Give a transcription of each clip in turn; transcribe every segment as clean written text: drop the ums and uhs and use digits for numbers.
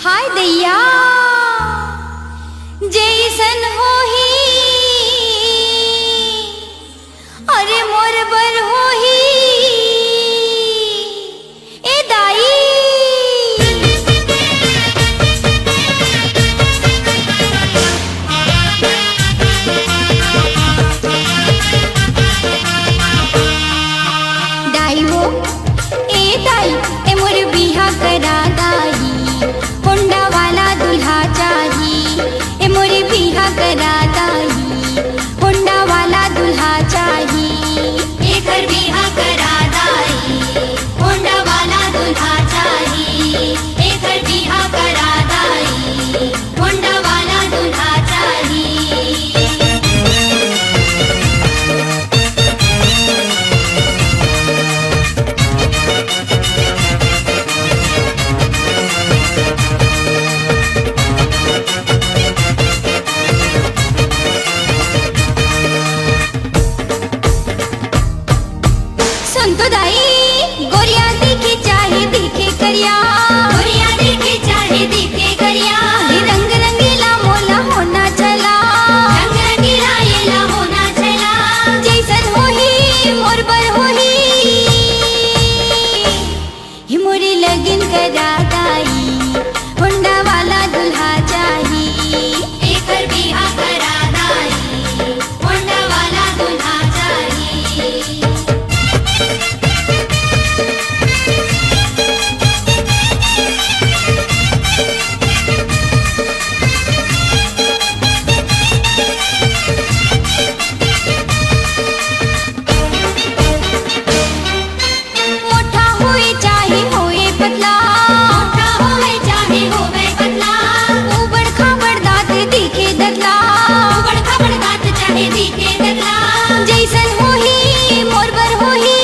हाय दैया जैसन होही अरे मोर बर होही ए दाई दाई हो ए दाई ए मोर बिहा करा दाई होंडा वाला दूल्हा चाही ए मोरे बिहा करा दाई होंडा वाला दूल्हा चाही एकर बिहा करा दाई होंडा वाला दूल्हा चाही एकर बिहा करा दाई होंडा वाला दूल्हा चाही संतो दाई गोरिया दिखे चाहे दिखे करिया गोरिया दिखे चाहे दिखे करिया रंग रंगीला मोला होना चला रंग रंगीला येला होना चला जैसन होही मोर बर होही ही मोरी लगन करा दाई होंडा वाला दूल्हा चाही एकर बिहा करा दाई होंडा वाला दूल्हा चाही मोठा होए चाहे होए पतला मोठा होए चाहे होए पतला उबड़ खाबड़ दांत दिखे दतला उबड़ खाबड़ दांत चाहे दिखे दतला जैसन होही मोर बर होही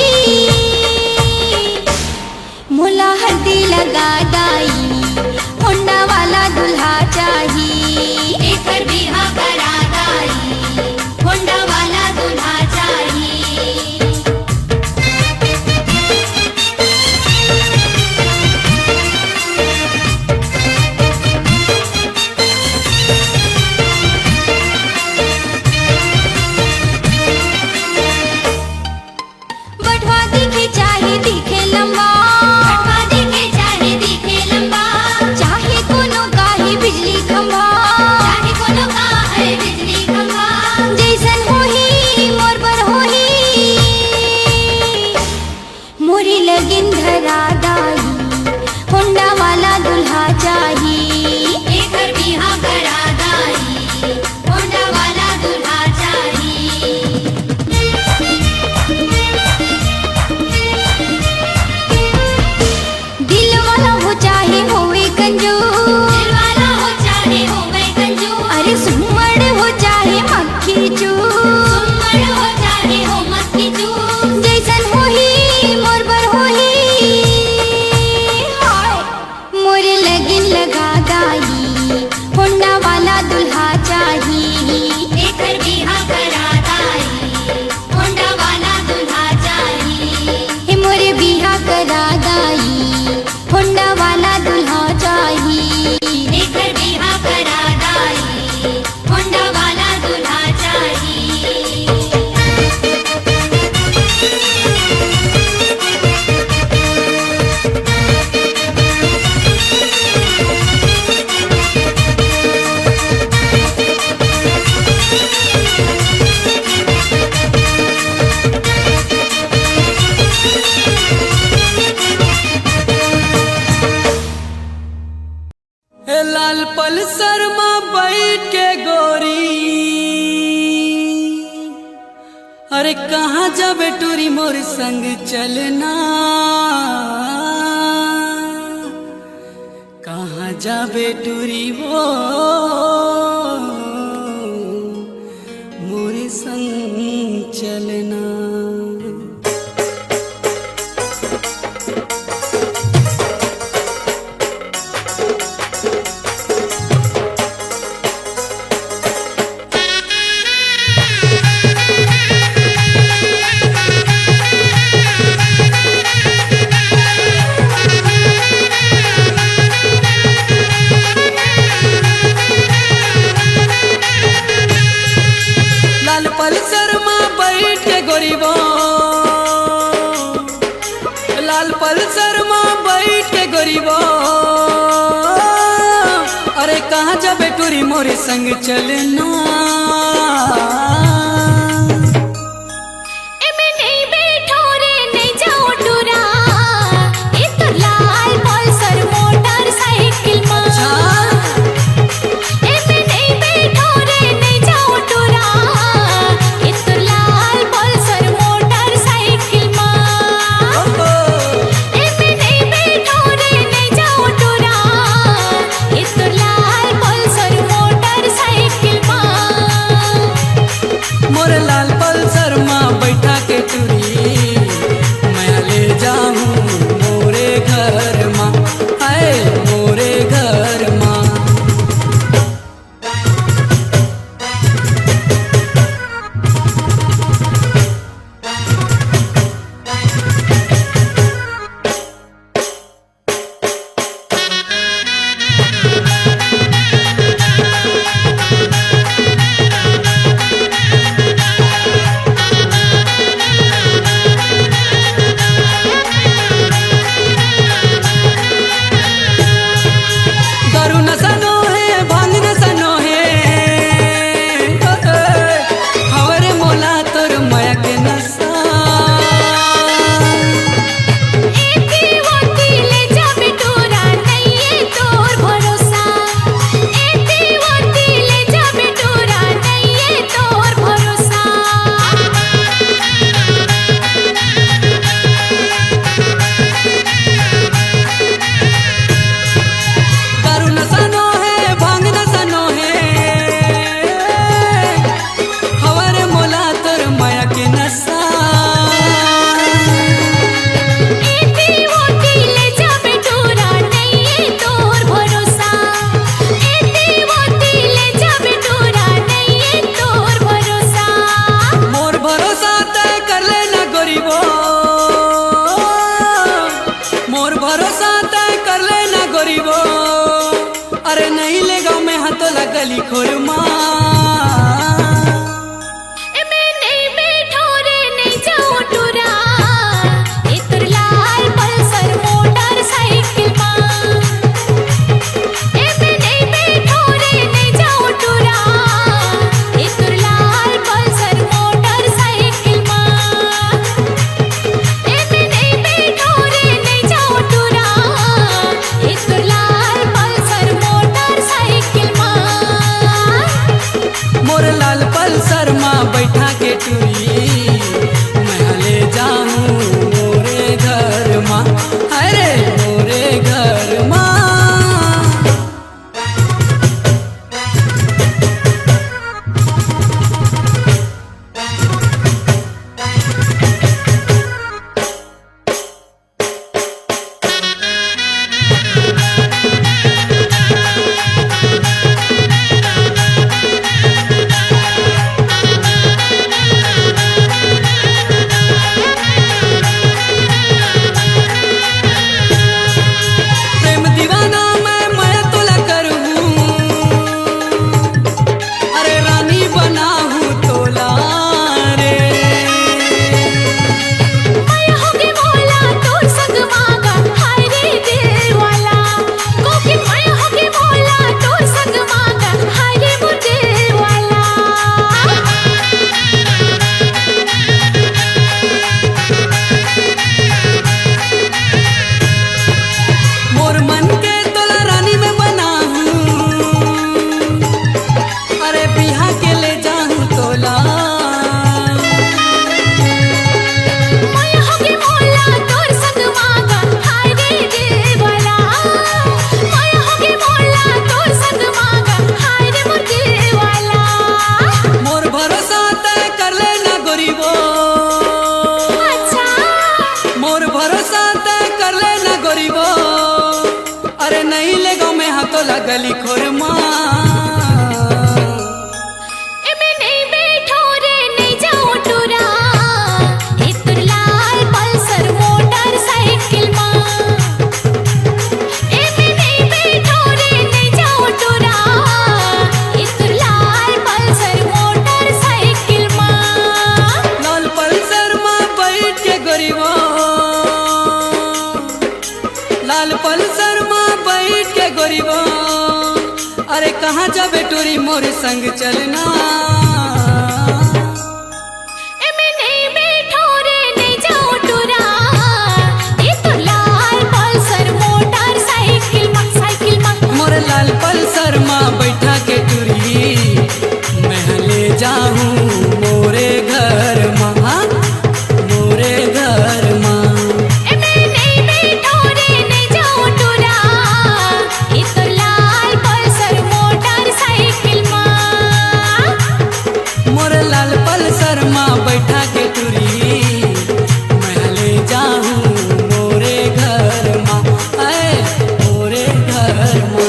मोला हल्दी लगा दाई होंडा वाला दूल्हा चाही एकर बिहा करा दाई होंडा वाला दूल्हा चाही बटवा दिखे चाहे दिखे लंबा बटवा दिखे चाहे दिखे लंबा चाहे कोनो काहे बिजली खंभा चाहे कोनो काहे बिजली खंभा जैसन होही मोर बर होही मोरी लगन धरा दाई होंडा वाला दूल्हा चाही एकर बिहा करा दाई होंडा वाला दूल्हा चाही दिल वाला हो चाहे होवे कंजूस दिल वाला हो चाहे होवे कंजूस अरे सुम्मड़ हो चाहे मक्खी चूस सुम्मड़ हो चाहे हो मक्खी चूस जैसन होही मोर बर होही हाय मोर लगन लगा दाई होंडा वाला दूल्हा चाही एकर बिहा करा दाई होंडा वाला दूल्हा चाही हे मोरे बिहा करा दाई होंडा वाला दूल्हा चाही एकर बिहा करा दाई होंडा वाला दूल्हा चाही ए लाल पल्सर में बैठ के गोरी अरे कहाँ जाबे टूरी मोर संग चलना कहाँ जाबे टूरी वो मोर संग चलना मोरे संग चलना। एमे नहीं बैठो रे नहीं जाओ टूरा, ए तो लाल पल्सर मोटरसाइकिल मा। एमे नहीं बैठो रे नहीं जाओ टूरा, ए तो लाल पल्सर मोटरसाइकिल मा। एमे नहीं बैठो रे नहीं जाओ टूरा, ए तो लाल पल्सर मोटरसाइकिल मा। मोर लाल पल्सर माँ बैठा के टूरी मैं ले जाऊँ मोरे घर माँ, आए मोरे घर माँ। दारू नशा नो है, भांग नशा नो है, हवरे मोला तोर माया के नशा। एती वोती ले जाबे टूरा नहीं है तोर भरोसा, एती वोती ले जाबे टूरा नहीं है तोर भरोसा। दारू नशा नो है, भांग नशा नो है, हवरे मोला तोर माया के नशा। एती वोती ले जाबे टूरा नहीं है तोर भरोसा, एती वोती ले जाबे टूरा नहीं है तोर भरोसा। मोर भरोसा तय कर लेना गरीबो, मोर भरोसा तय कर लेना गरीबो। अरे नहीं लेगा मैं हाथों लगली खोर माँ। एमे नहीं बैठो रे नहीं जाओ टूरा, ए तोर लाल पल्सर मोटरसाइकिल मा। एमे नहीं बैठो रे नहीं जाओ टूरा, ए तोर लाल पल्सर मोटरसाइकिल मा। एमे नहीं बैठो रे नहीं जाओ टूरा, ए तोर लाल पल्सर मोटरसाइकिल मा। मोर लाल पल्सर माँ बैठा के टूरी मैं ले जाऊँ मोरे घर माँ, अरे मोरे घर माँ। प्रेम दीवाना मैं तोला करूँ, अरे रानी बनाऊँ तोला रे। मैं होगे मौला तोर संग मांगा हाय रे दिल वाला, कोकी मैं होगे मौला तोर संग मांगा हाय रे मोर दिल वाला। मोर मन के तोला रानी में बनाऊँ, अरे बिहा के ले जाऊँ तोला। मैं होगे मौला तोर संग मांगा हाय रे दिल वाला, मैं होगे मौला तोर संग मांगा हाय रे मोर दिल वाला। मोर भरोसा तय कर लेना गरीबो, अच्छा मोर भरोसा तय कर लेना गरीबो। अरे नहीं लेगा मैं हाथों लगली खोर माँ। एमे नहीं बैठो रे नहीं जाओ टूरा, ए तोर लाल पल्सर मोटरसाइकिल मा। एमे नहीं बैठो रे नहीं जाओ टूरा, ए तोर लाल पल्सर मोटरसाइकिल मा। लाल पल्सर माँ बैठ के गरीबो, लाल पल्सर माँ बैठ के गरीबो। अरे का जहाँ जब टूरी मोर संग चलना लाल पल्सर माँ बैठा के टूरी मैं ले जाऊं मोरे घर माँ मोरे घर माँ मोरे लाल पल्सर माँ बैठा के टूरी मैं ले जाऊं मोरे घर माँ मोरे घर माँ।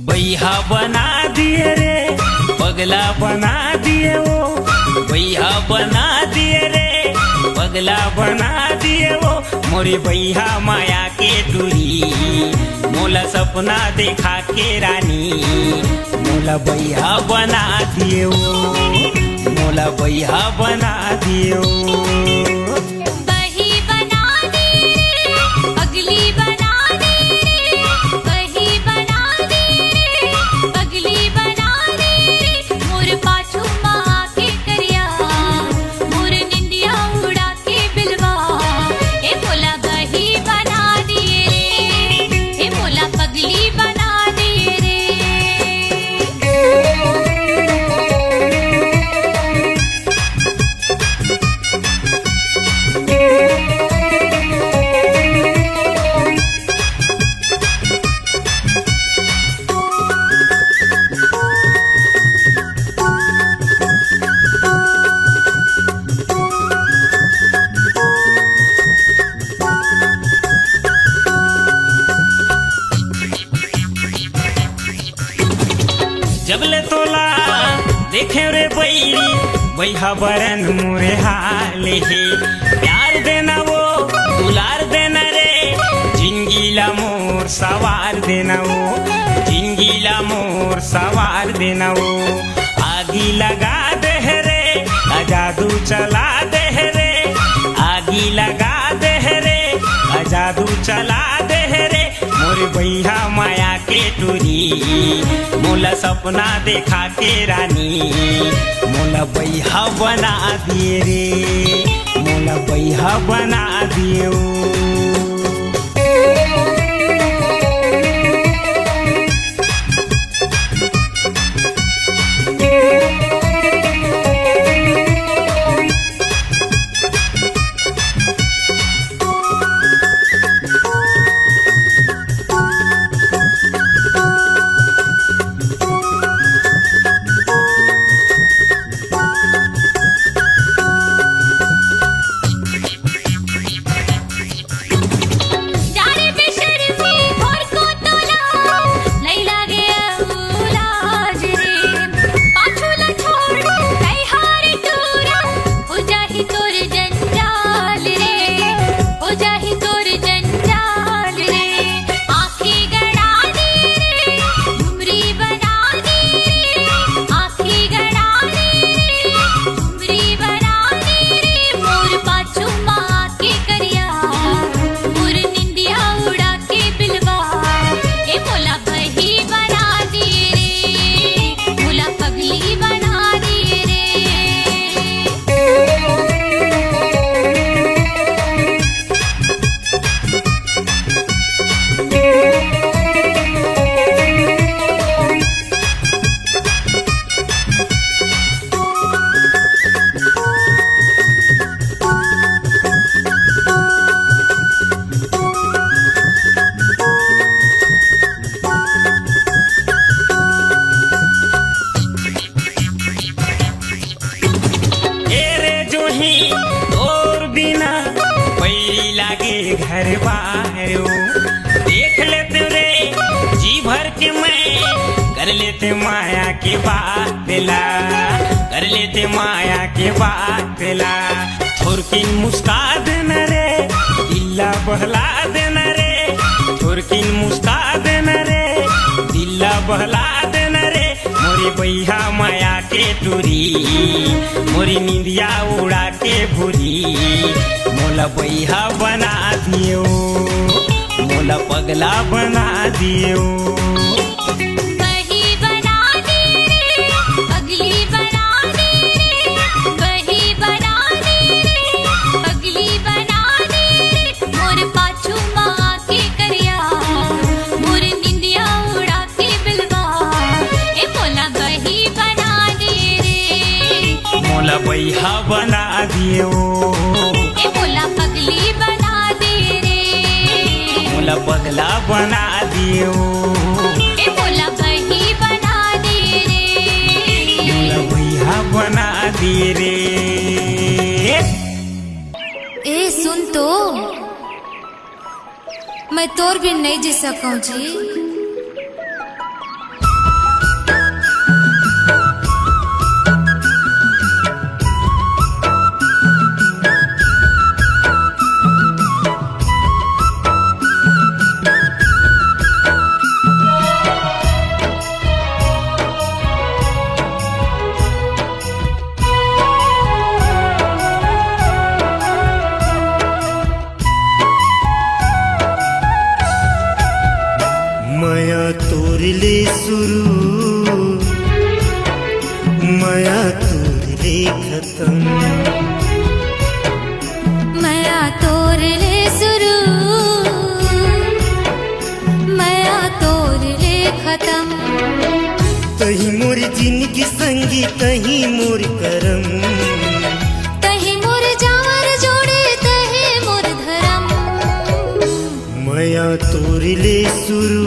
भैया बना दिए रे पगला बना दिए वो भैया बना दिए रे पगला बना दिए वो मोरे भैया माया के टूरी मोला सपना देखा के रानी मोला भैया बना दिए वो मोला भैया बना दिए वो जबले तोला देखे रे बैरी भैया बरन मोरे हाले हे प्यार देना वो दुलार देना रे जिंदगीला मोर सवार देना वो जिंदगीला मोर सवार देना वो आगी लगा दे रे जादू चला दे रे आगी लगा दे रे जादू चला दे रे मोरे भैया माया के टूरी मोला सपना देखा के रानी मोला भैया बना दिए रे मोला भैया बना दिए घर बारो देख लेते रे जी भर के मैं कर लेते माया के बातेला, कर लेते माया के बातेला। थोरकिन मुस्का देना रे, दिल्ला बहला देना रे, थोरकिन मुस्का देना रे, दिल्ला बहला देना रे। मोरी बैहा माया के टूरी, मोरी निंदिया उड़ा के भूरी, मोला बैहा बना दियो, मोला पगला बना दियो। बही बना दे रे, पगली बना दे रे, बही बना दे रे, पगली बना दे रे। मोर पाछू माँ के करिया, मोर निंदिया उड़ा के बिलवा, ए मोला बही बना दे रे, मोला बैहा बना दियो, ए मोला पगली बना दे रे, मोला पगला बना दियो, ए मोला बही बना दे रे, मोला बैहा बना दिए रे। ए सुन तो, मैं तोर भी नहीं जी सकूं जी। माया तोरले शुरू, माया तोरले खत्म, माया तोर ले शुरू, माया तोर ले खत्म। कहीं मोर जिंदगी संगी, कहीं मोर करम, तही मोर जावर जोड़े, तही मोर धर्म। माया तोरले शुरू,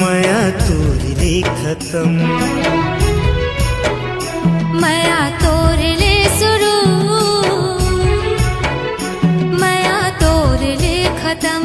माया तोरले खत्म, माया तोर ले शुरू, माया तोर ले खत्म।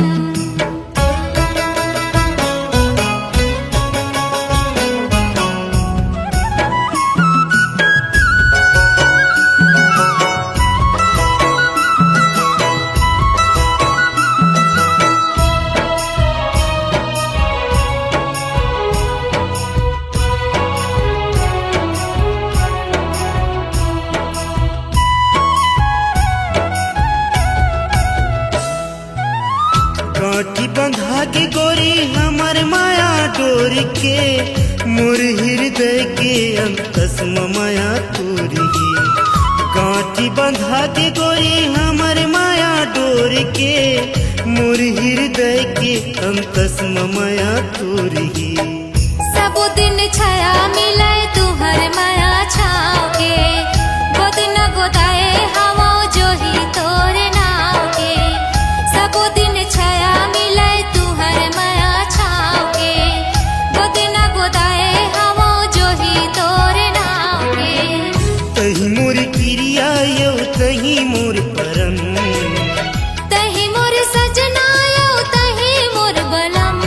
काठी बंधा के गोरी हमर माया डोर के, मोर हृदय के अंतस माया तोरी। काठी बंधा के गोरी हमर माया डोर के, मोर हृदय के अंतस माया तोरी। सबो दिन छाया मिले तुहर माया छाव के, गोद न गोदाए हवा जो ही तोर नाव के। सबो दिन छाया मिले तुहर माया छाव के, गोद न गोदाए हवा जो ही तोर नाव के। तही मोर क्रिया यौ, तही मोर परम, तही मोर सजना यो, तही मोर बलम।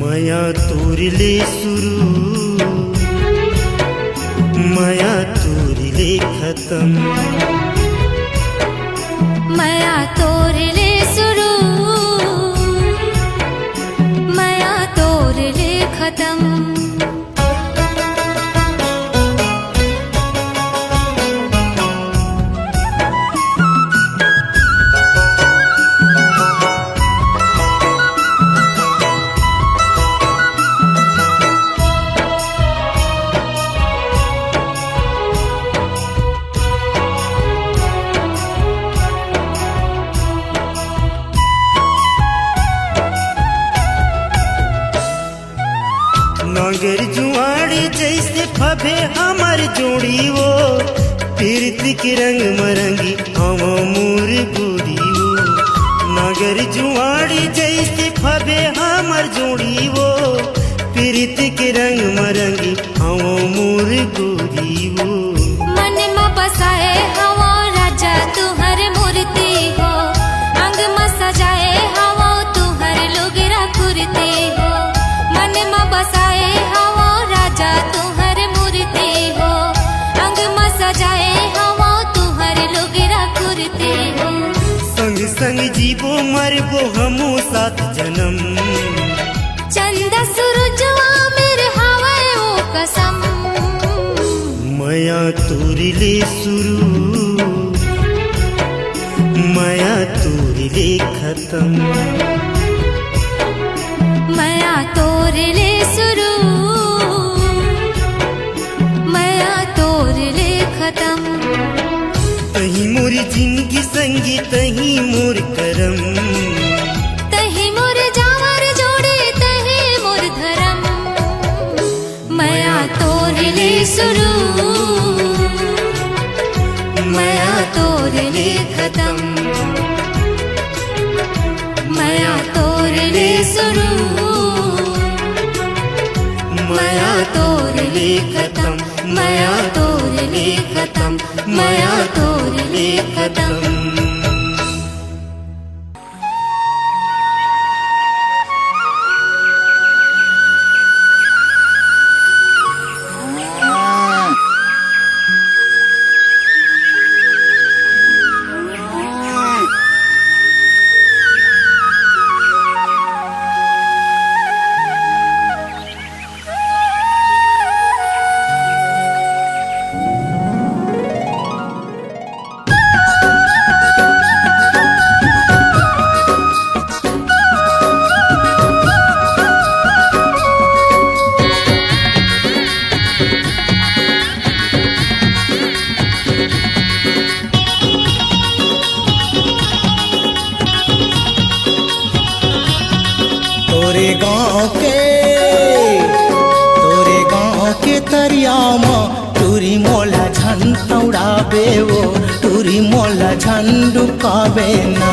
माया तोरले शुरू, माया तोरले खत्म, माया तोर ले शुरू, माया तोर ले खत्म। नागर जुआड़ी जैसे फबे हमर जोड़ी वो, पीरती के रंग मरंगी हम मोर गोरी वो। नागर जुआड़ी जैसे फबे हमर जोड़ी वो, पीरती के रंग मरंगी हम मोर गोरी वो। मन में बसाए हवा राजा तुहर मूर्ति हो, अंग में सजाए हवा तुहर लोगरा कुर्ती हो। संग जीवो मरबो हमू 7 जन्म। चंदा सूरजवा मेरे हवाए वो कसम। माया तोरिले शुरू माया तोरिले खत्म। माया तोरले शुरू माया तोरले खत्म। तही मोर जिंदगी संगी तही मोर करम। तही मोर जावर जोड़े तही मोर धर्म। माया तोरले शुरू माया तोरले खत्म। माया तोरले शुरू माया तोरले खत्म। माया तोरले खत्म। माया तोरले खत्म। तोरे गाँव के तरिया में टूरी मोला झंड उड़ाबे वो टूरी मोला झंड डुकाबे ना।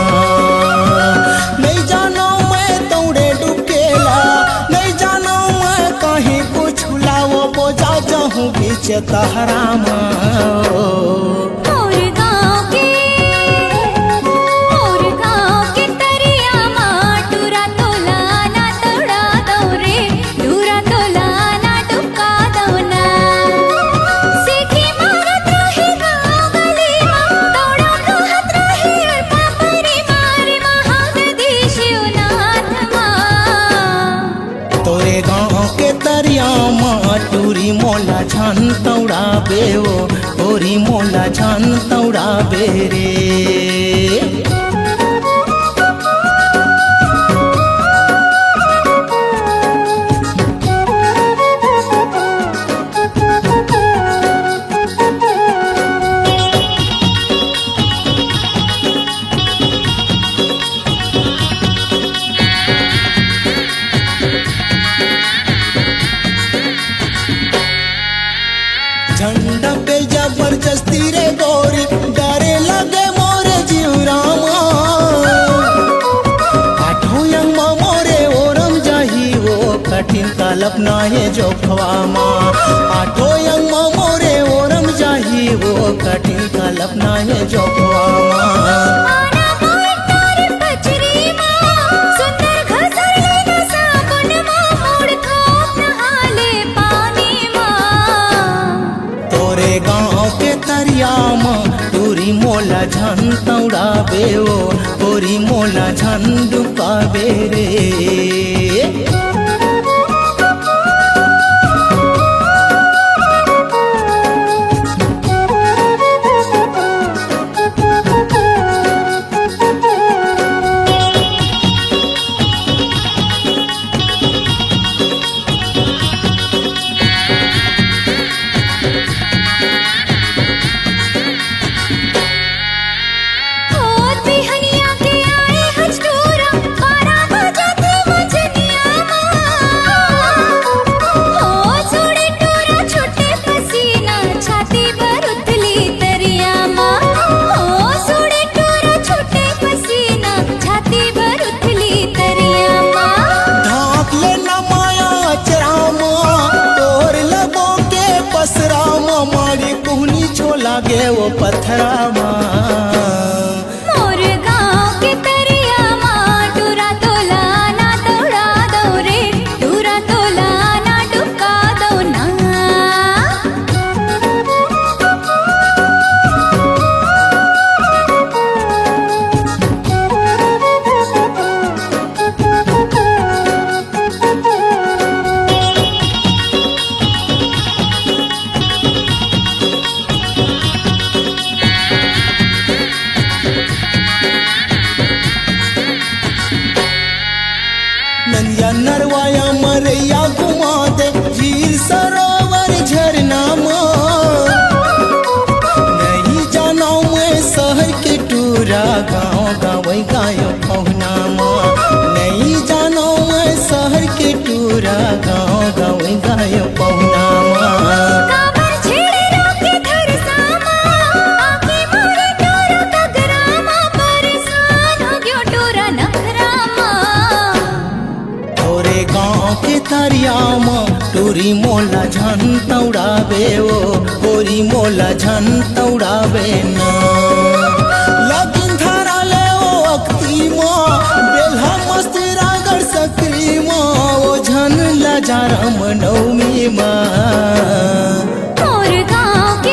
नहीं जानो मैं तोड़े डुकेला नहीं जानो मैं कहीं कुछ लाओ बोझा जाऊँ बीच तहरा टूरी मोला छान तौड़ाबे वो टूरी मोला छान तौड़ाबे रे। झंडा पे जबरदस्ती रे गोरी डरे लगे मोरे जीवरामा। आठों यंग मोरे ओरम जाही वो कठिन कल्पना है जो खवामा। आठों यंग मोरे ओरम जाही वो कठिन कल्पना है जो खवामा। टूरी मोला झन तौड़ाबे वो टूरी मोला झन डुकाबे रे। लागे वो पत्थरा मोर गाँव के तरिया माँ टूरा तोला ना तोड़ा दो रे टूरा तोला ना डुका दो ना। टूरा गाँव गाँव गायो पहुनामा नहीं जानो मैं शहर के टूरा गाँव गाँव गायो पहुनामा काबर छेड़े रोके घर सामा आके मोरे टोरा कगरामा परेशान हो गयो टोरा नखरामा तोरे गाँव के तरियामा टूरी मोला झन तौड़ावे ओ गोरी मोला झन तौड़ावे ना लगिन धरा ले ओ अक्ती माँ बेल्हा मस्ती रागड़ सकरी माँ ओ झन लजारम नवमी माँ मोर गाँव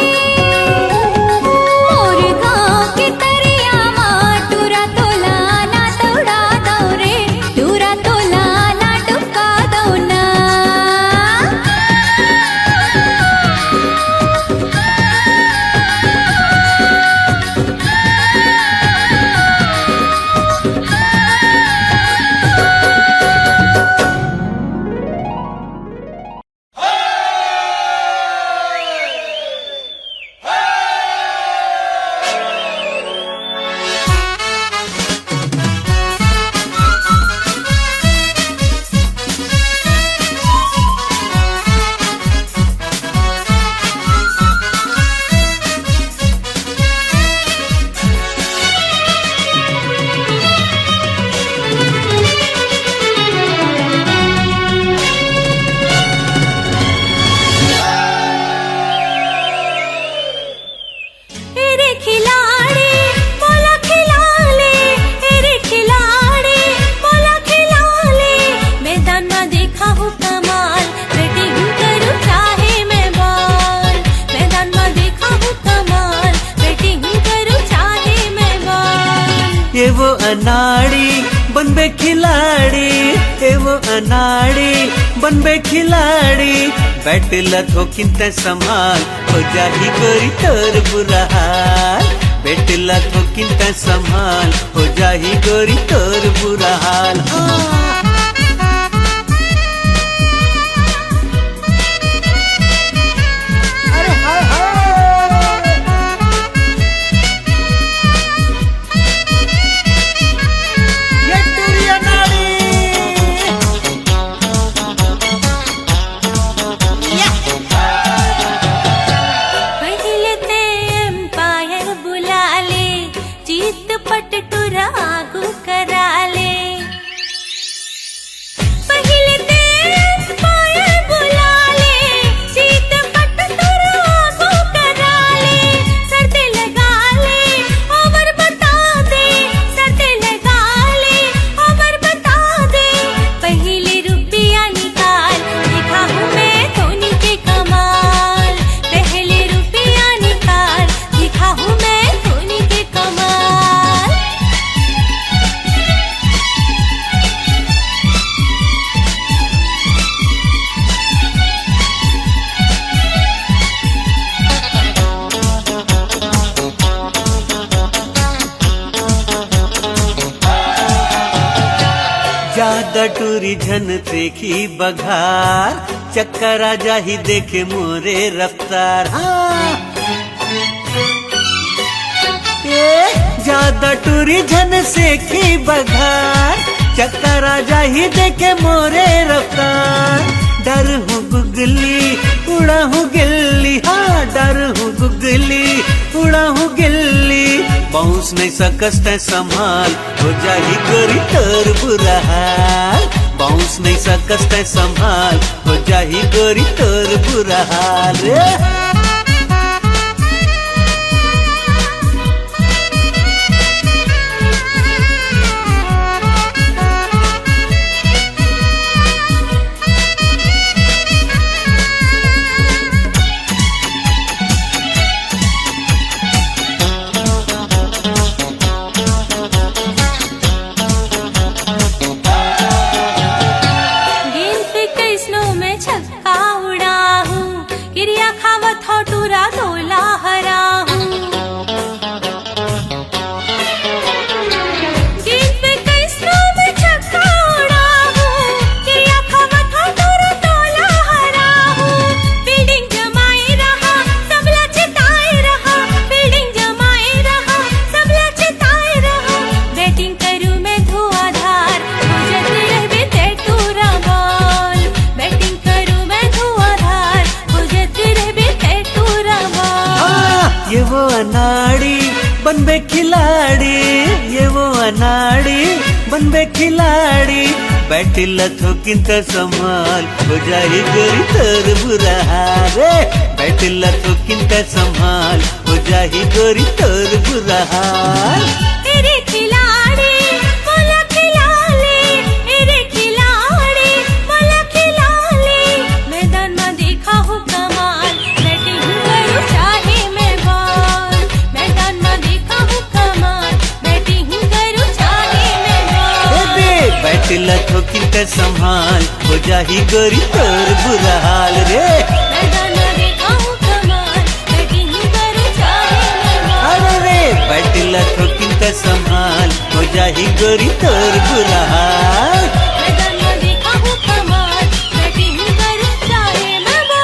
के तरियामा टूरा तोला ना तौड़ा दो रे टूरा तोला ना टुका दो ना एवो अनाड़ी बनबे खिलाड़ी एवो अनाड़ी बनबे खिलाड़ी बैट लथो किंत संभाल हो जाही गोरी तोर बुरा हाल बैट लथो किंत संभाल हो जाही गोरी तोर बुरा हाल ज्यादा टूरी झन देखी बघार चक्कर आ जाही देखे मोरे रफ्तार ज्यादा टूरी झन सेखी बघार चक्कर आ जाही देखे मोरे रफ्तार डर हूँ गुगली उड़ा हूँ गिल्ली हाँ डर हूँ गुगली उड़ा हूँ गिल्ली पहुँच नहीं सकस तै संभाल हो जाही गोरी तोर बुरा हाल पहुँच नहीं सकस तै संभाल हो जाही गोरी तोर बुरा हाल गेंद पे कैसनो में छक्का उड़ा हूँ, गिरिया खावत हो वो अनाड़ी बनबे खिलाड़ी, ये वो अनाड़ी बनबे खिलाड़ी। बैठिला थोकिंत संभाल हो जाई गोरी तोर बुरा हाल रे। बैठिला थोकिंत संभाल हो जाई गोरी तोर बुरा हाल। तेरे खिलाड़ी बोला खिलाले, तेरे खिलाड़ी बोला खिलाले। मैदान में देखा हूँ कमाल, बैटिंग करूँ चाहे मैं बॉल। मैदान में देखा हूँ कमाल, बैटिंग करूँ चाहे मैं बॉल। बैठिला थोकिंत संभाल हो जाही गोरी तोर बुरा हाल रे। मैदान में देखा हूँ कमाल, बैटिंग करूँ चाहे मैं बॉल। अरे रे बैठिला थोकिंत संभाल हो जाही गोरी तोर बुरा हाल। मैदान में देखा हूँ कमाल, बैटिंग करूँ चाहे मैं बॉल।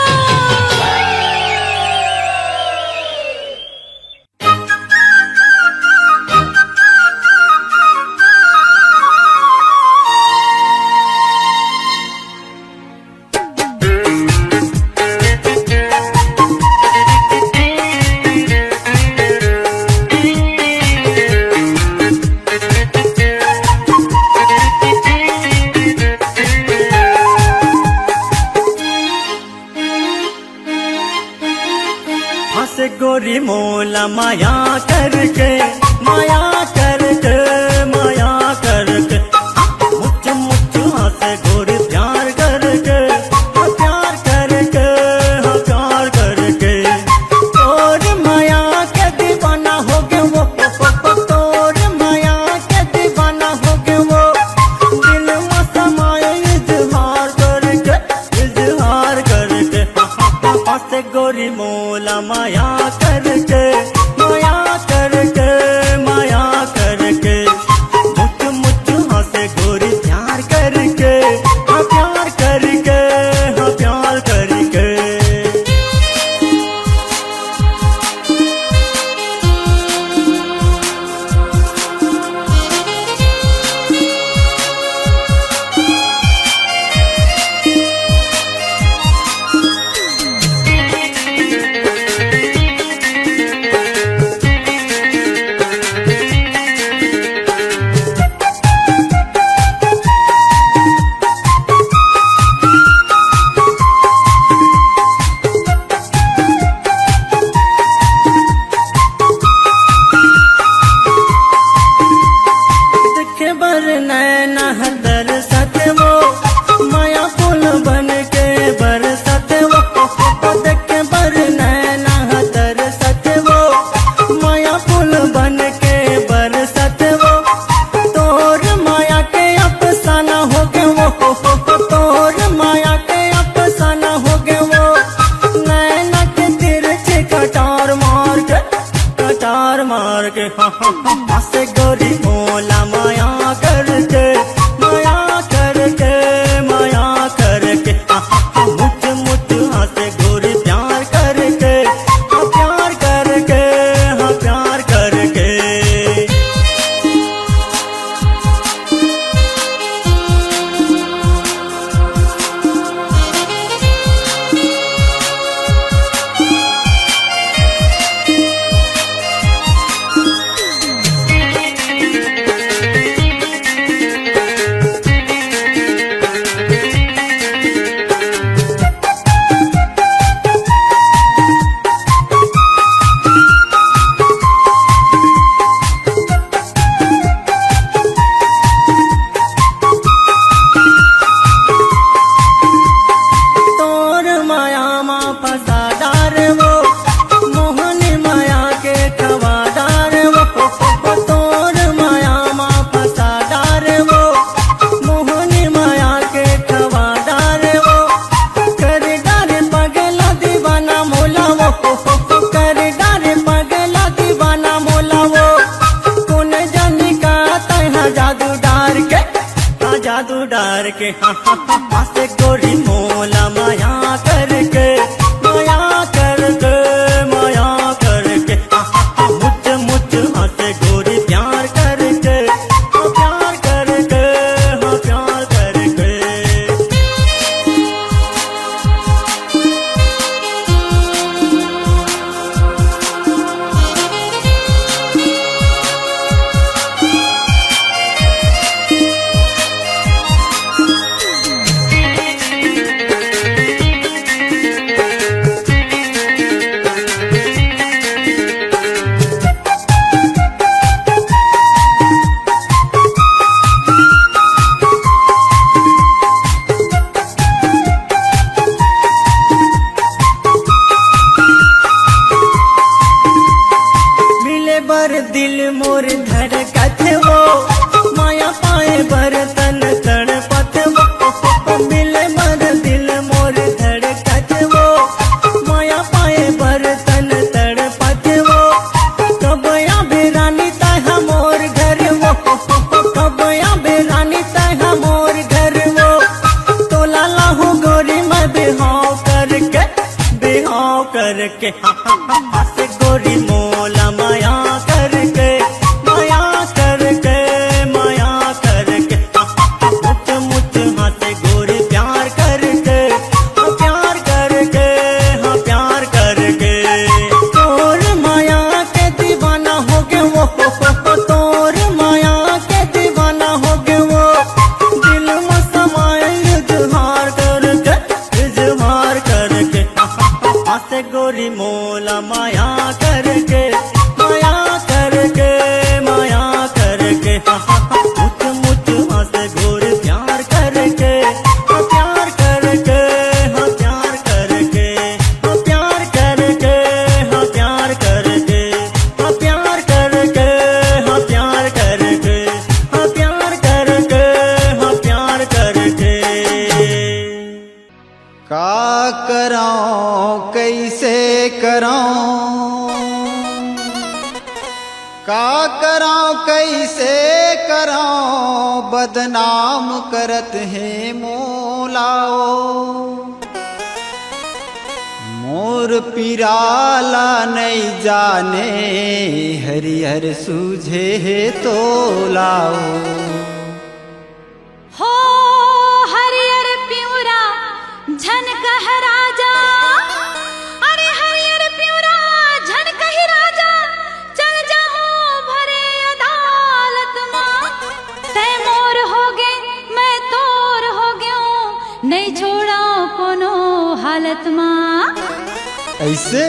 हंस गोरी मोला माया करके, माया करके, माया करके। मुझ मुझ हंस गोरी प्यार करके, प्यार करके, प्यार करके। तोर माया के दीवाना हो गए वो, तोर माया के दीवाना हो गए वो। दिल में समाये इजहार करके, इजहार करके। हंस गोरी मोला माया करके, माया करके, माया करके। मुझ मुझ हंसे गोरी प्यार करके, प्यार करके, प्यार करके। देखे बर नैना हदर सते वो, माया पुल बन के बरसते वो। देखे बर नैना हदर सते वो, माया पुल बन के बरसते वो। तोर माया के अफसाना हो गए वो, तोर माया के अफसाना हो गए वो। नैना के तिरछे कटार मार के, कटार मार के। हंसे गोरी मोला माया करके, माया करके, माया करके। मुझ मुझ हंसे गोरी प्यार करके, प्यार करके, प्यार करके। तोर माया मा फसादार वो, मोहनी माया के खवादार वो। तोर माया मा फसादार वो, मोहनी माया के खवादार वो। कर डार पगला दीवाना मोला वो, कर डार पगला दीवाना मोला वो। कौन जानी का तहा जादू डार के, जादू डार के। हंसे गोरी मोला माया करके, माया करके, माया करके। मुझ मुझ हंसे गोरी प्यार करके, प्यार करके, प्यार करके। बर दिल मोर धड़कत वो, माया पाए बर तन तड़पत वो। मिले बर दिल मोर धड़कत वो, माया पाए बर तन तड़पत वो। कब आबे रानी तह मोर घर वो, कब आबे रानी तह मोर घर वो। तोला लाहू गोरी मैं बेहाव करके, बेहाव करके से गोरी मोला माया करके, माया करके, माया करके। मुझ मुझ हाथे गोरी प्यार करके, हाँ प्यार करके, हाँ प्यार करके। तोर माया के दीवाना हो गए वो, तोर माया के दीवाना हो गए वो। दिल में समाए इजहार करके, इजहार करके। हाथे गोरी मोला माया करके, माया करके, माया करके। मुझ मुझ हाथे गोरी प्यार करके, हाँ प्यार करके, हाँ प्यार करके। हाँ प्यार करके, हाँ प्यार करके। हाँ प्यार करके, हाँ प्यार करके। हाँ प्यार करके, हाँ प्यार करके। का कराऊं कैसे कराऊं, का कराऊं कैसे कराऊं, बदनाम करत है मोलाओ। मोर पिराला नहीं जाने, हरिहर सूझे है तो लाओ। हो हरियर पिउरा झन कह राजा, अरे हरियर पिउरा झन कही राजा। चल जाऊं भरे अदालत मां, तय मोर हो गे मैं तोर हो गयो, नहीं छोड़ा कोनो हालत मां। ऐसे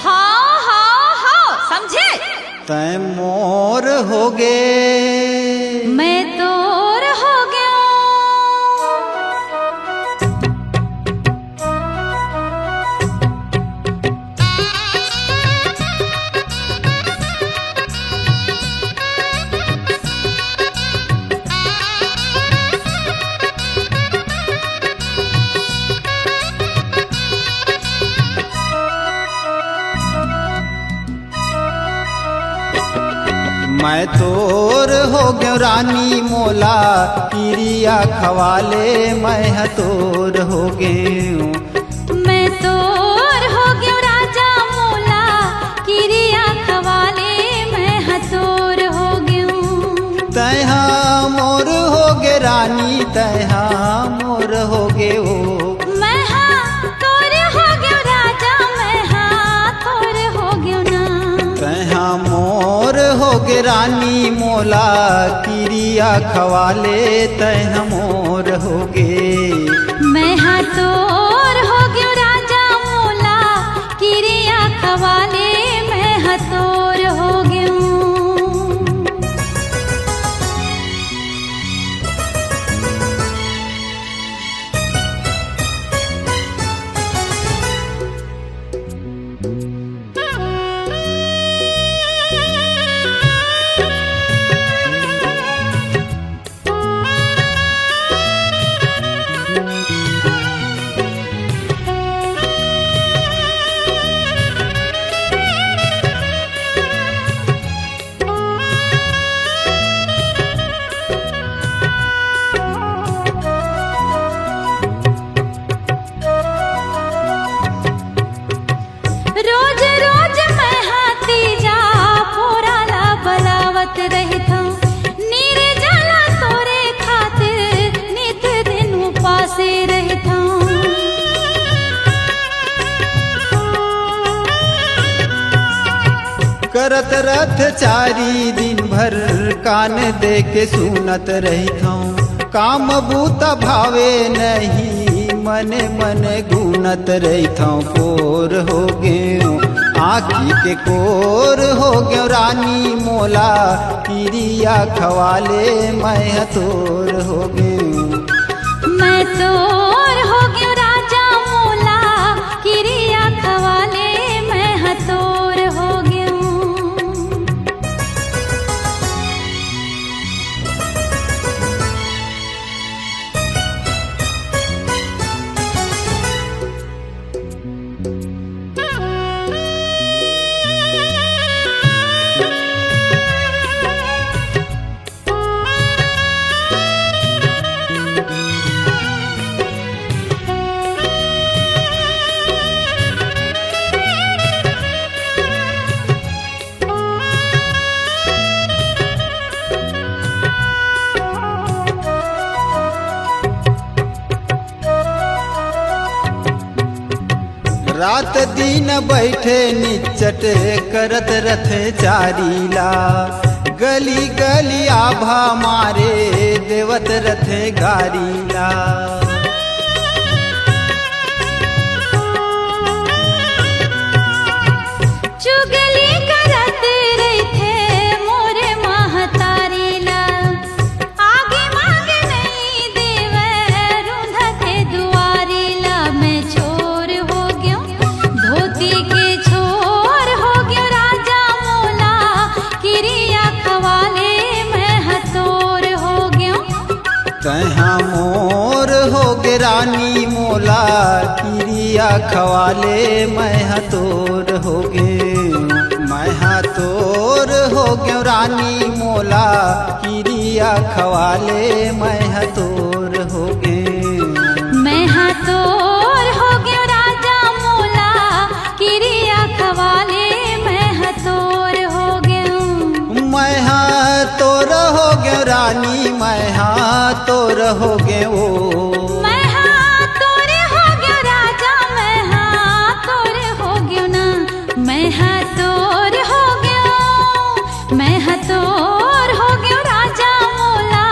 हाँ हाँ हाँ समझे। तै मोर हो गे, मैं तोर हो गया। मैं तोर हो गयो रानी मोला, पिरिया खवाले मैं हतोर हो गयो। मैं तोर हो गयो राजा मोला, किरिया खवाले मैं हतोर हो गयो। तैहा मोर हो गे रानी, तैहा मोर हो गे ओ। मैं हाँ तोर हो गयो राजा, मैं हाँ तोर हो गयो ना। तैहा मोर हो गे रानी मोला, किरिया खवाले तैहा मोर हो गे। मैं हाँ तोर हो गयो राजा मोला, किरिया खवाले मैं हतोर हो गयो। रोज रोज मैं हाथी जा पोराला बलावत रहता हूँ, नीरे जाला तोरे खातिर नित दिन उपासे रहता हूँ। करत रथ चारी दिन भर, कान दे के सुनत रहता हूँ। काम बूता भावे नहीं, मने मने गुनत रहता हूँ। कोर हो गयो आँखी के कोर हो गयो रानी मोला, पिरिया खवाले मैं हतोर हो गयो। मैं तोर हो गयो राजा मोला, किरिया खवाले मैं हतोर हो गयो। रात दिन बैठे निचट करत रथ चारीला गली गली आभा मारे देवत रथ गारीला चुगली करत रहे मोरे महतारीला आगे मागे नहीं देवे रूंधते दुआरीला मैं छोर हो गयो धोती के छोर हो गयो राजा मोला किरिया खवाले मैं हतोर हो गयो कहाँ मोर हो गे रानी मोला किरिया खवाले मैं हतोर हो गे मैं हतोर हो गयो रानी मोला किरिया खवाले मैं हतोर हो गे मैं हतोर हो गयो राजा मोला किरिया खवाले मैं हतोर हो गयो मैं हतोर हो गयो रानी मैं हतोर हो गयो मैं हतोर हो गयो राजा मैं हतोर हो गयो ना मैं हतोर हो गयो मैं हतोर हो गयो राजा मोला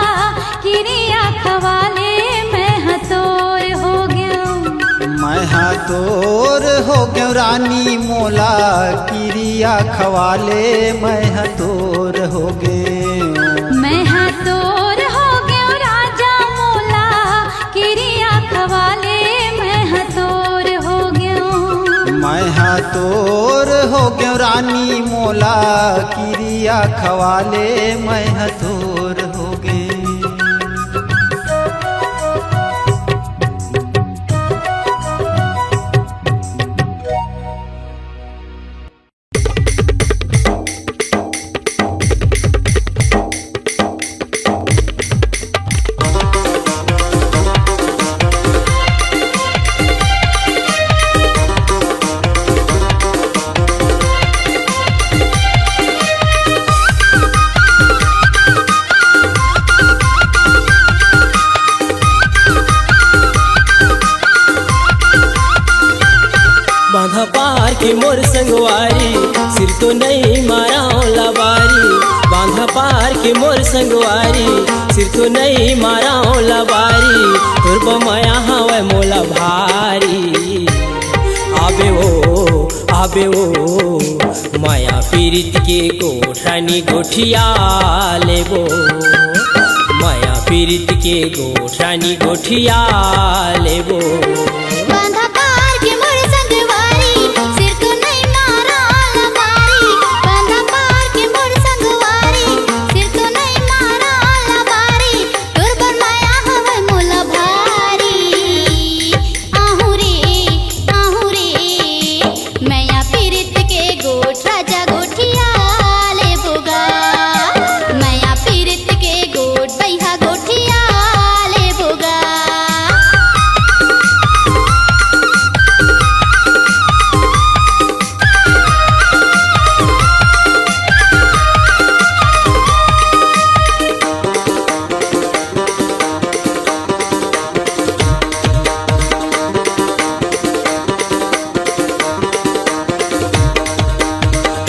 किरिया खवाले मैं हतोर हो गयो मैं हतोर हो गयो रानी मोला किरिया खवाले मैं हतोर हो गे मैं हतोर हो गयो राजा मोला किरिया खवाले मैं हतोर हो गयो मैं हतोर हो गयो रानी मोला किरिया खवाले मैं हतोर हो गे बांधा पार के मोर संगवारी सिर तो नहीं मारा लबारी बांधा पार के मोर संगवारी सिर तो नहीं मारा लबारी तोर बमाया हवे मोला भारी आबे ओ माया पीरित के गोठानी गोठिया लेबो माया पीरित के गोठानी गोठिया लेबो बांधा पार के मोर संगवारी सिर तो नहीं मारा लबारी बांधा पार के मोर संगवारी सिर तो नहीं मारा लबारी तोर बर माया हवे मोला भारी आहू रे मैया पीरित के गोठ राजा गोठिया ले बोगा मैया पीरित के गोठ बैहा गोठिया ले बोगा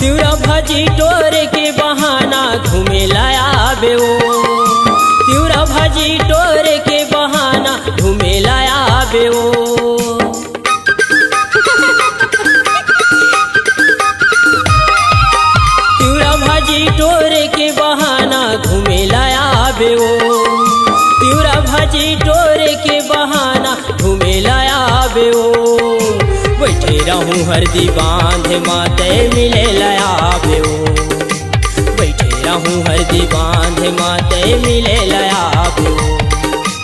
तिउरा भाजी टोरे के बहाना घूमे लाया बेओ तिउरा भाजी टोरे के बहाना घूमे लाया बेओ तिउरा भाजी टोरे के बहाना घूमे लाया बेओ तिउरा भाजी टोरे के बहाना घूमे लाया बेओ बैठे रहूं हरदी बांध माते मिले लया बेओ बैठे रहूं हरदी बांध माते मिले लया बेओ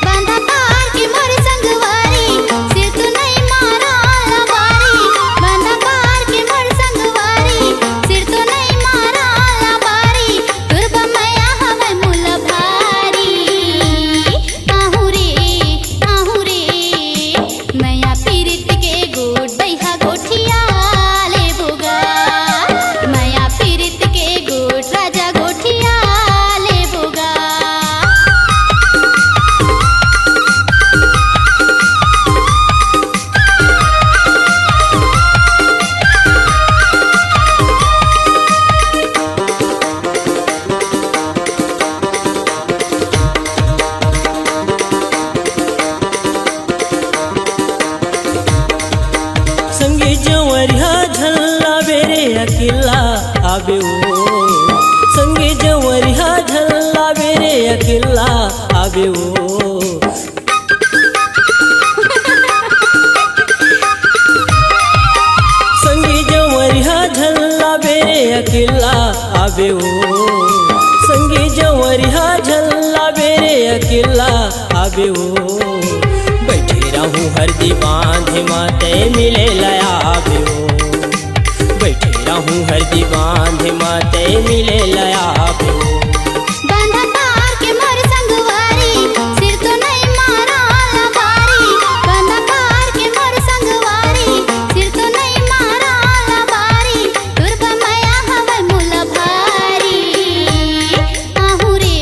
बांधा पार के मोर संगवारी सिर तो नहीं मारा लबारी बांधा पार के मोर संगवारी सिर तो नहीं मारा लबारी तोर बमया हवे मोला भारी आहू रे मैया पीरित के गोठ बैहा गोठिया ले बोगा मैया पीरित के गोठ राजा गोठिया ले बोगा आवे ओ संगे जवरिया झल्ला बेरे अकेला आवे ओ संगे जवरिया झल्ला बेरे अकेला आवे ओ संगे जवरिया झल्ला बेरे अकेला आवे ओ बैठे रहूं हरदी बांधे माते मिले लया आवे ओ बैठे रहूं हरदी बांधे माते मिले लया आवे ओ बांधा तार के मोर संगवारी सिर तो नहीं मारा लबारी बांधा तार के मोर संगवारी सिर तो नहीं मारा लबारी दुर्गा माया हवे मुला भारी आहू रे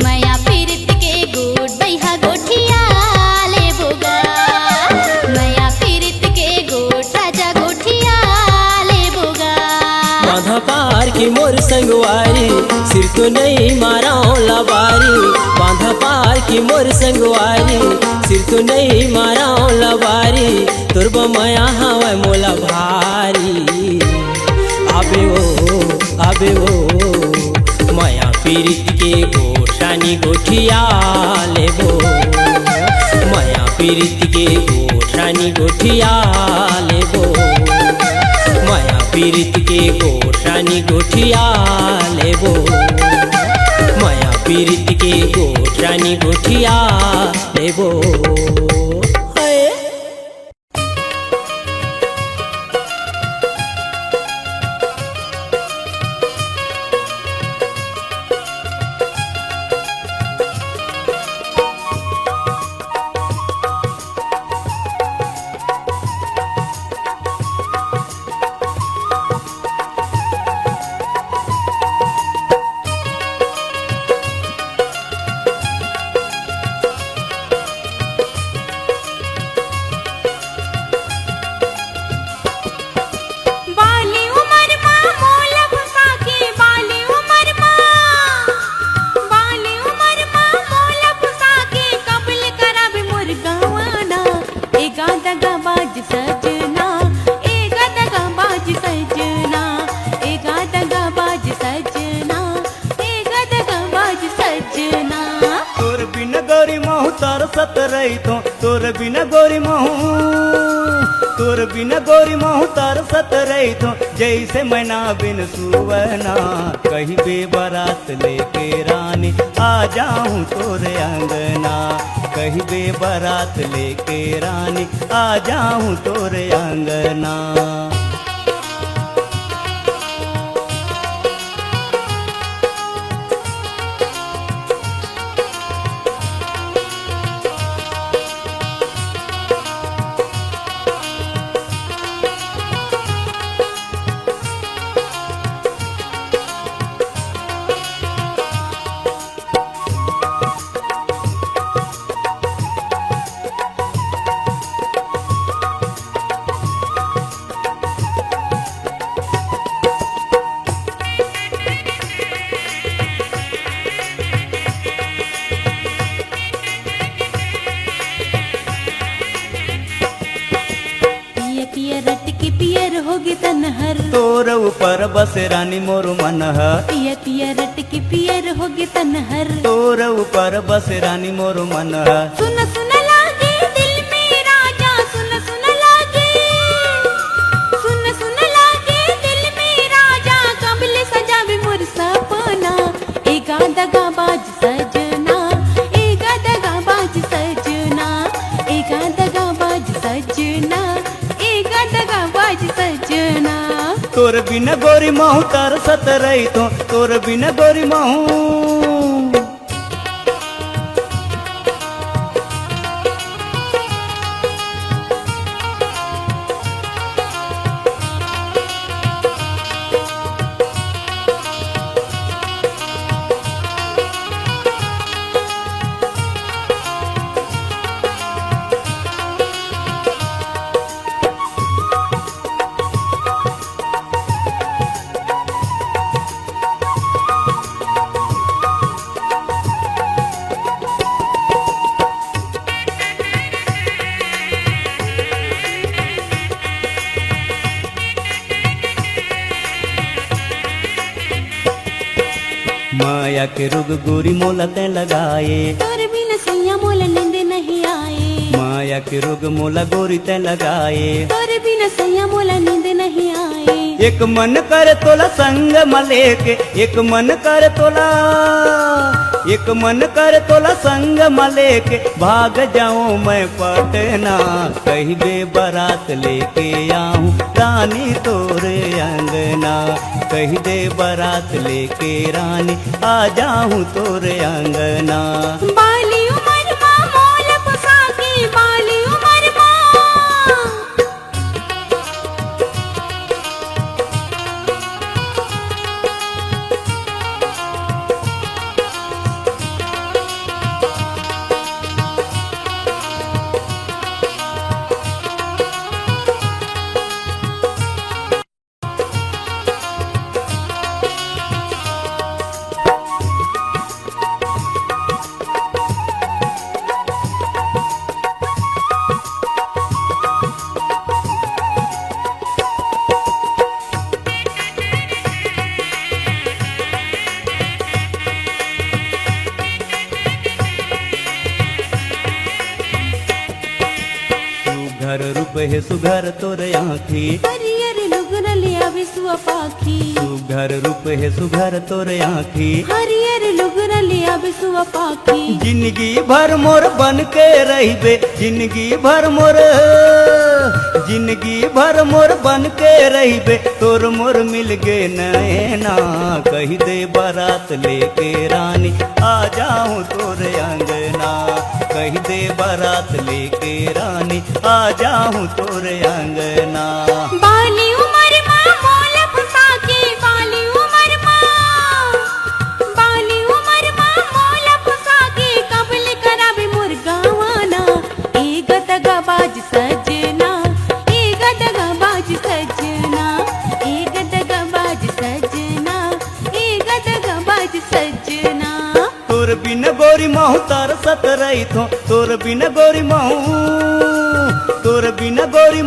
माया पीरित के गोट बैहा गोठिया ले बोगा माया पीरित के गोट राजा गोठिया ले बोगा बांधा पार की मोर संगवारी सिर तो नहीं मारा लबारी बांधा पार की मोर संगवारी सिर तो नहीं मारा लबारी तुरबा माया हवा मोला भारी आबे ओ माया पीरित के गोठानी गोठिया लेबो माया पीरित के गोठानी गोठिया लेबो माया पीरित के गोठानी गोठिया लेबो माया पीरित के गोठानी गोठिया लेबो बिना गोरी महू तरसत रही तो जैसे मैना बिन सुवना कहीं बेबरात लेके रानी आ जाऊं तोरे अंगना कहीं बेबरात लेके रानी आ जाऊं तोरे अंगना तोर ऊपर बस रानी मोर मन पिया पिया रट के पियर होगे तनहर तोर ऊपर बस रानी मोर मन सुन सुन लागे दिल में राजा सुन सुन लागे दिल में राजा कमल सजावे मोर सपना एगा दगा बाज सजना एगा दगा बाज सजना एगा दगा बाज सजना एगा दगा बाज सजना तोर बिना गोरी महू तरसत रही तो तोर बिना गोरी महू माया के रुग गोरी मोला ते लगाए तोर बिन सैया मोला नींद नहीं आए माया के रुग मोला गोरी ते लगाए तोर बिन सैया मोला नींद नहीं आए एक मन कर तोला संग मले के एक मन कर तोला संग मले के भाग जाऊं मैं पटना कहीं बे बारात लेके आऊं रानी तोरे अंगना कहीं दे बारात लेके रानी आ जाऊं तोरे अंगना बाली उमर माँ मोल पुसाकी बाली उमर माँ सुघर रूप है सुघर तोरे आँखी हरियर लुगन लिया विश्व पाखी सुघर रूप है सुघर तोरे आँखी हरियर लुगन लिया विश्व पाखी जिंदगी भर मोर बन के रहिबे जिंदगी भर मोर बन के रहिबे तोर मोर मिल गे नैना कही दे बारात लेके रानी आ जाऊं तोरे अंगना कही दे बारात लेके रानी आ जाऊं तोरे अंगना बाली उमर माँ मोल पुसाकी बाली उमर माँ मोल पुसाकी कबल कराबे मोर गावाना ए गदगबाज सजना ए गदगबाज सजना ए गदगबाज सजना ए गदगबाज सजना तोर बिन गोरी महू तार सत रही थो तोर बिन गोरी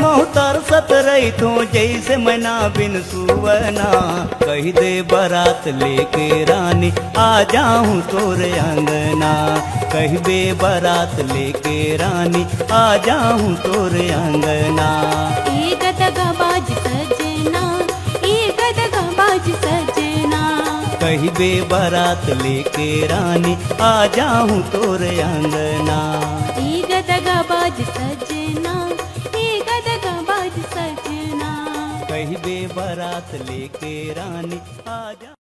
महू तार सत रही थो जैसे मैना बिन सुवना कही दे बारात लेके रानी आ जाऊं तोरे अंगना कही बे बारात लेके रानी आ जाऊं तोरे अंगना ए गदगबाज सजना ए गदगबाज सजना कही बे बारात लेके रानी आ जाऊं तोरे अंगना ए गदगबाज सजना ए गदगबाज सजना कही बे बारात लेके रानी आ जा